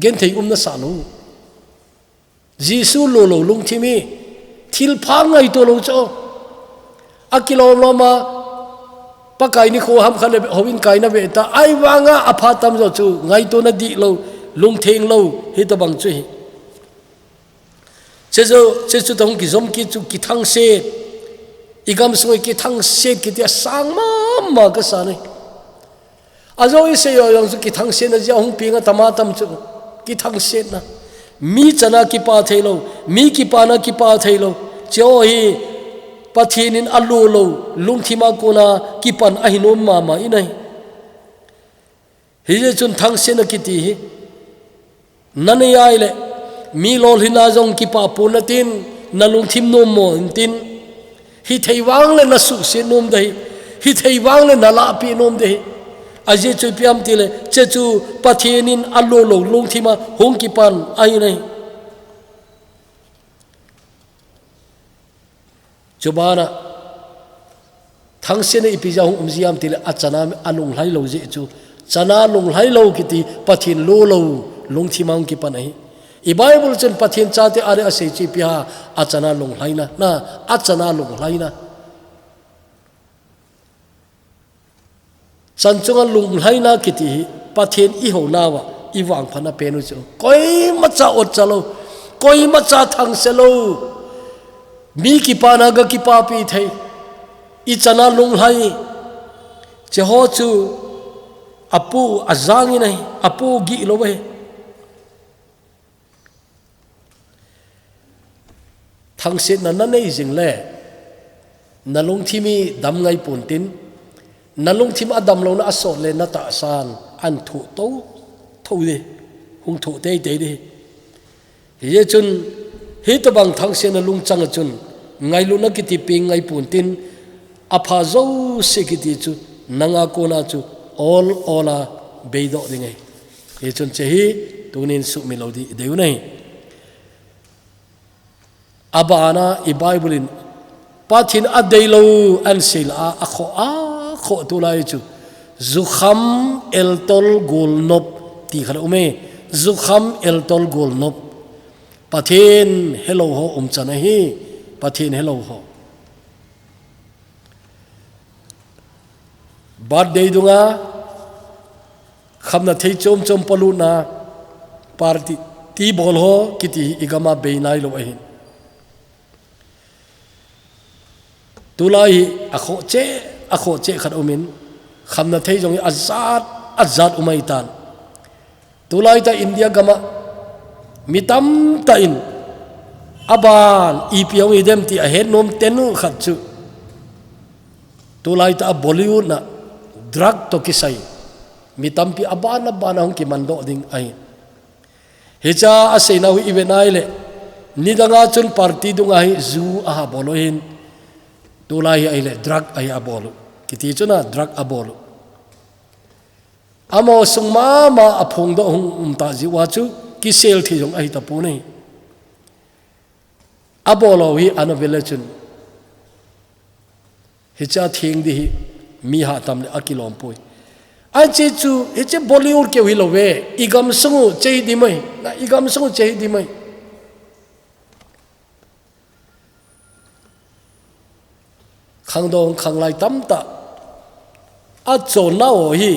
gen thei na sa lo jisu lo lung thimi thil phang ngai to lo cho akilo loma pakai ni kho ham khale howin kai na be ta ai wanga aphatam zo chu ngai to na di lo lung theng lo hi to bang chu che chu tong ki zom ki chu ki thang se igam soi ki thang se ki tia sang ma ka sa nei azo i se yo yong chu ki thang se na ja hong pinga tamatam chu ki thang se na mi chana ki pa thailo mi ki pa na ki pa thailo cho hi pathinin alu lo lungthima kona kipan ahinom mama inai hije chun thang sena kiti hi nane ai le mi lol hina jong kipa punatin na lungthim nom mo tin hi theiwang le na su se nom dai hi theiwang le na la pi nom dai aje chu piam ti le che chu pathinin alu lo lungthima hong kipan ai nai chubana thang se ne ipija hung umziam tile achana alung lai lo je chu chana lung lai lo kiti pathin lo lo lung thimang ki panai i bible chen pathin cha te are ase chi pia achana lung lai na achana lung lai na chanchunga lung lai na kiti pathin i ho na wa i wang phana penu chu koi macha ot chalo koi macha thang selo mi ki pa na ga ki pa pi thai i chana lung lai che ho chu apu azangi nai apu gi lo we thang se na nei jing le nalung thimi dam ngai pun tin nalung thim adam lo na aso le na ta san an thu to thu de hung thu te te de ye chun he to bang thang se na lung chang chun ngai lu na ki ti ping ngai pun tin apha zo se ki ti chu nanga ko na chu all ola beido dingai ye chun che hi tunin su melodi deu nei abana i bible in pathin adeilo an sil a kho tu lai chu zukham eltol golnop ti khal ume zukham eltol golnop pathin hello ho chana hi pathin hello ho birthday dunga khamna thei chom chom palu na party ti bol ho kiti igama beinai lo ahin tulai akho che khat umin khamna thei jong azat umai tan tulai ta india gama mitam ta in aban ipiong idem ti ahen nom tenu khat chu tulai ta bollywood na drug to kisai mitam pi abana hong ki mando ding ai hecha aseina hu ibenai le nidanga chun party dunga hi zu aha bolohin tulai ai le drug ai abolo kiti chuna drug abolo amo sungma ma aphong do hung ta ji wa chu ki sel thi jong ai ta pu nei abolo hi anavele chun hecha thing di mi ha tam le akilom poi an che chu heche bollywood ke hilo we igam sungu chei di mai na igam sungu chei di mai khang dong khang lai tam ta a chon na o hi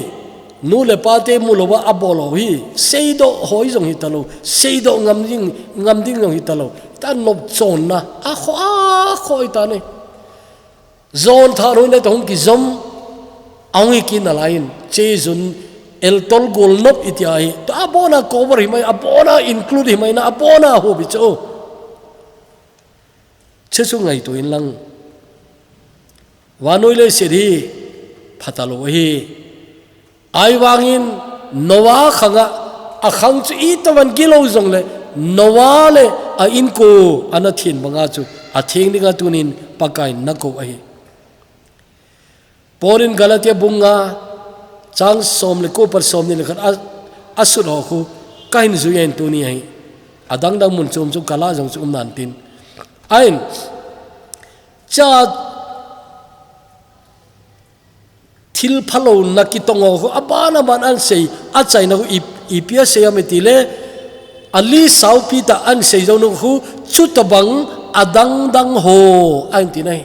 nu le pa te mu lo wa abolo hi seido hoi jong hi talo seido ngam ding jong hi talo ta nop chon na a khoi ta ne zon tha ro ne tong ki zom awi ki na lain che zun el tol gol nop itiai to abona cover hi mai abona include hi mai na abona ho bi cho che su ngai to in lang wanoi le seri phatalo hi ai wangin nowa khanga akhang chu I tawan kilo zong le nowa le a in ko ana thin banga chu a thing ninga tunin pakai nako ai porin galatia bunga chang som le ko par som ni le khan asul ho khu kain zu yen tu ni ai adang dang mun chom chu kala jong chu nan tin ain cha thil phalo nakitongo ho abana ban an sei a chaina hu ipia se ametile ali saupi ta an sei jo no hu chutabang adang dang ho an tinai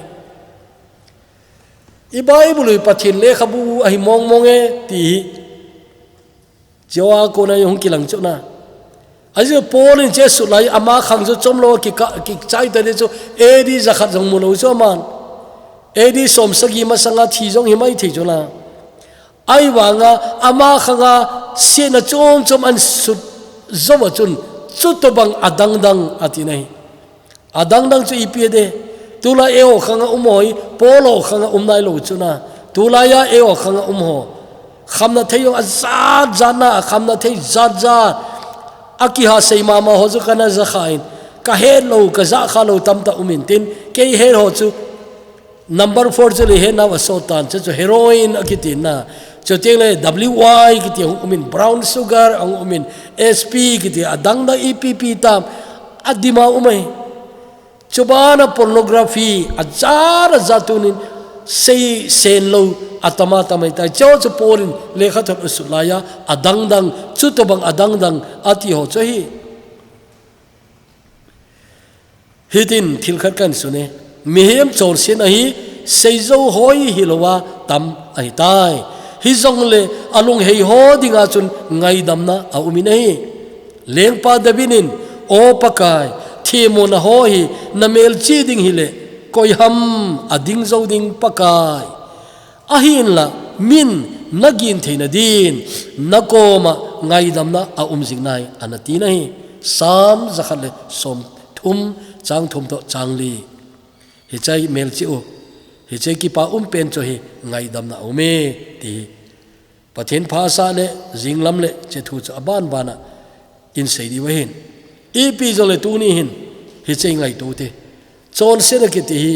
I bible pathin le khabu ai mong e ti jawa ko na yong kilang chu na aje polin che su lai ama khang jo chomlo ki chai ta le chu edi zakhat jong mulo cho man edi som sagi masanga thi jong himai thi jona ai wanga ama khanga se na chom an sut zawa chun chutobang adang dang atinai adang dang chu ipie de tula eo khanga umoi polo khanga umnai lo chuna tula ya eo khanga umho khamna theyo azat jana khamna thei zat aki ha sei mama ho chu kana za khain ka he lo ka za kha lo tam ta umin tin ke he ho chu number 4 chuli he na wa so tan chu heroin akitin na cho tengle wy kiti umin brown sugar ang umin sp kiti adang da epp tam adima umai chobana pornography azar zatunin sei sen lo atama tamai tai chau chu polin lekha thot usulaya adang dang chu to bang adang dang ati ho cho hi hitin thil khat kan sune mihem chor sin a hi seizo hoi hilowa tam ai tai hi zong le alung hei ho dinga chun ngai damna a umina hi leng pa dabinin o pakai themo na ho hi na mel chi ding hi le koi ham ading zo ding pakai ahin la min nagin theina din nakoma ngai damna a umjing nai anati nai sam zakhat le som thum chang thum to changli hi chai mel chi o hi chai ki pa pen cho hi ngai damna ume ti pathen phasa le jinglam le che thu cha ban bana in sei di wahin ipi zo le tu ni hin hi chei ngai tu te chon se na ki ti hi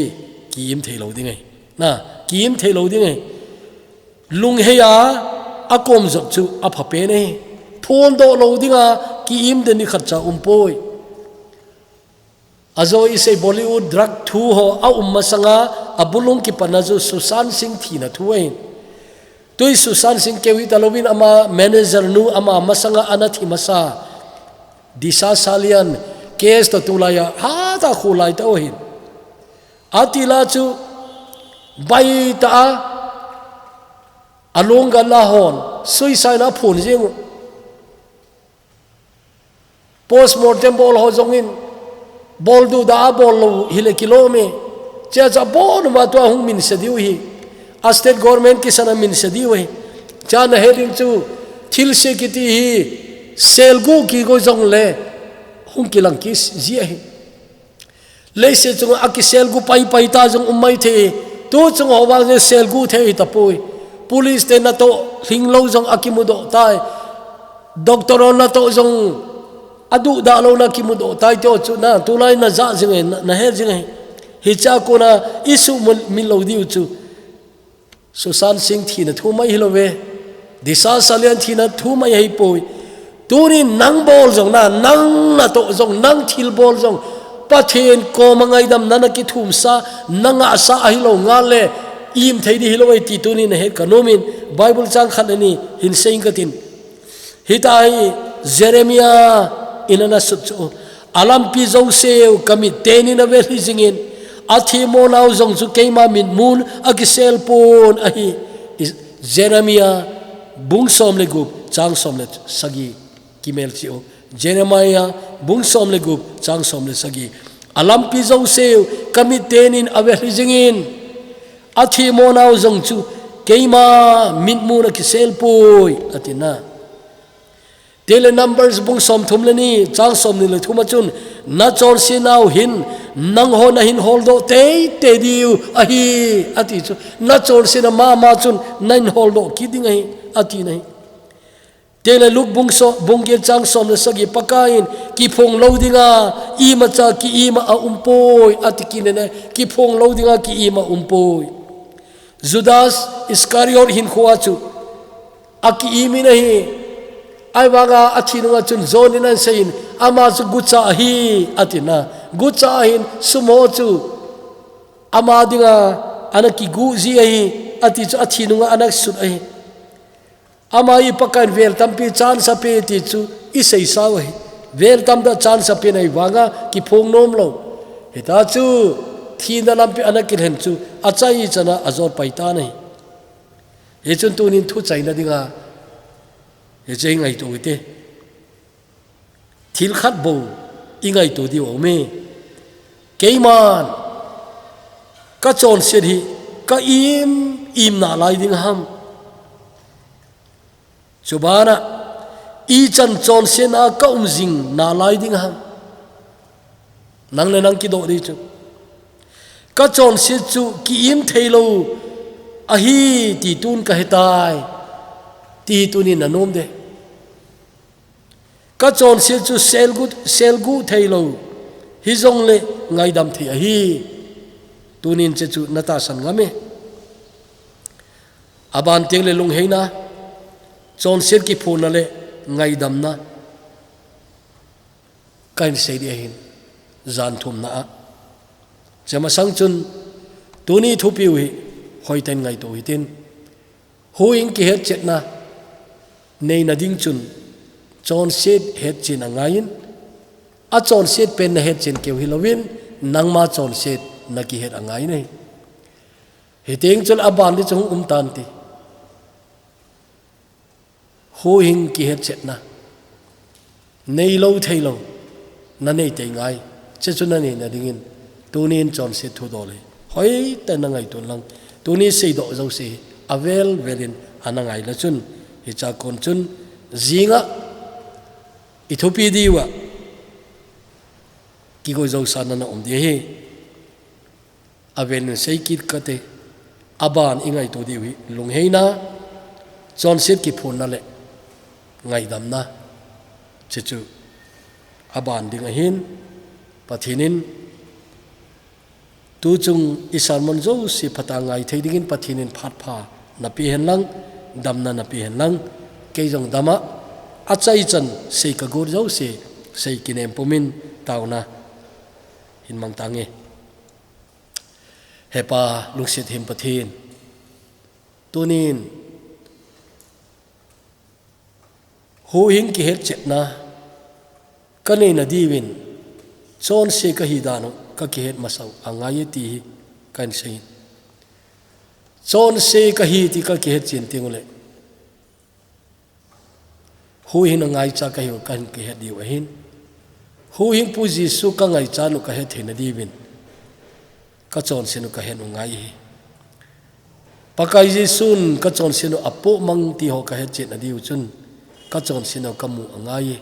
kim thei lo ding ai na kim thei lo ding ai lung he ya akom zop chu a pha pe nei thon do lo ding a kim de ni khat cha poi azo isei Bollywood drug thu ho a masanga abulung ki panazu Susan Singh thina thuain tui Susan Singh kewi talobin ama manager nu ama masanga anathi masa Disha Salian case to tulaya ha ta khulai ta ohin atila chu bai ta alonga lahon suicide na phun jing postmortem bol ho jongin bol du da bol lo hile kilome cha cha bon ma to hung min sediu hi a state government ki sana min sediu hi cha na heading chu thil se ki ti hi selgu ki go jong le hung kilang ki ji hi le se chu a ki selgu pai pai ta jong umai the tu chung ho wang selgu the hi ta poi police te na to hing lo jong akimudo tai doctor on na to jong adu da lo na kimudo tai to chu na tulai na za jing na he jing hi cha ko na isu min lo diu chu Susan Singh thina thu mai hilowe Disha Salian thina thu mai hei poi tuni nang bol jong na nang na to jong nang thil bol jong pathen ko mangai dam nana ki thum sa nanga sa hilo ngale im thei di hilowe ti tuni na he kanomin Bible chang khan ani hin sein katin hitai Jeremiah inana sutcho alam pi zo seu kami teni na vel hijingin athi mo naw jong chu keima min mun agisel pon ahi Jeremiah bung som le gup chang som le sagi kimel chi o Jeremiah bung som le gup chang som le sagi alam pi zo seu kami tenin avel hijingin athi mo naw jong chu keima min mun agisel poi atina tele numbers bung som thum le ni chang som ni le thuma chun na chor si naw hin nang ho na hin holdo te diu ahi ati chu na chor si na ma chun nain holdo kiding ai ati nai tele luk bung so bung ge chang som le sagi pakain ki phong loadinga i ma cha ki i ma a umpoi ati kinene ki phong loadinga ki i ma umpoi Judas Iscariot hin khuwa chu aki i mi nahi ai waga athinunga chun zoninan sein ama chu gucha hi atina gucha hin sumo chu ama dinga anaki gu ji ai ati chu athinunga anak sut ai ama I pakan vel tampi chan sa pe ti chu I sei saw ai vel tam da chan sa pe nai waga ki phong nom lo heta chu thina lampi anakil hen chu achai chana azor paita nei he chun tunin thu chaina dinga he chei ngai tu te thil khat bo I ngai tu di o me keiman ka chon se hi ka im na lai ding ham chubana I chan chon se na ka jing na lai ding ham nang le nang ki do ri chu ka chon se chu ki im thailo a hi ti tun ka hetai ti tunin na nom de ka chon se chu selgu thailo hi zong le ngai dam thi a hi tunin che chu nata san ngame aban teng le lung heina chon se ki phun le ngai dam na kain sei di hin zan thum na chama sang chun tuni thu piu hi hoiten ngai to hitin huing ki het chet na nei na ding chun chon set het chin angain a chon set pen na het chin keu hilowin nangma chon set na ki het angai nei hiteng chul aban li chung tan ti huing ki het chet na nei lo thei lo na nei te ngai che chun na nei na dingin tunin chon set thu do le hoi ta na ngai tun lang tuni sei do zo se avel velin anangai la chun hi cha kon chun zinga ithopi diwa ki go zo san na om de he avel sei kit kate aban ingai to diwi lung heina chon set ki phun na le ngai dam na che chu aban ding a hin pathinin tu chung isan mon zo si phata ngai thei dingin pathinin phat pha na pi hen lang damna na pi hen lang ke jong dama achai chan sei ka gur zo se sei kinem pumin tauna hin mang tange hepa lungsit him pathin tunin hu hing ki het chet na kanei na diwin chon se ka hi dano ka ki het masau angai ti kan sei chon se ka hi ti ka ki het chin tingule hu hin ngai cha ka hi kan ki het diu hin hu hin pu jisu ka ngai cha nu ka het thina diwin ka chon se nu ka het ngai hi pakai jisun ka chon se nu apo mang ti ho ka het chin na diu chun ka chon se nu ka mu angai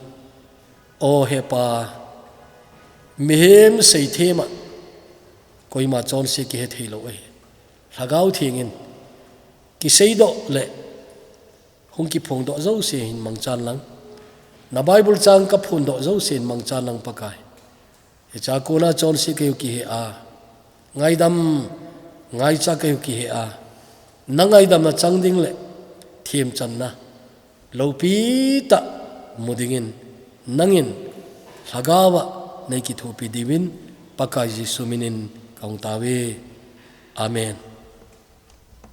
o hepa mihem sei thema koi ma chon se ki he thilo ai lagau thingin ki sei do le hung ki phong do zo se hin mang chan lang na bible chang ka phun do zo se mang chan lang pakai e cha ko na chon se ki he a ngai dam ngai cha ki he a na ngai dam na chang ding le thiem chan na lo pi ta mudingin nangin lagawa nei ki thopi divin pakai ji suminin kaung tawe amen.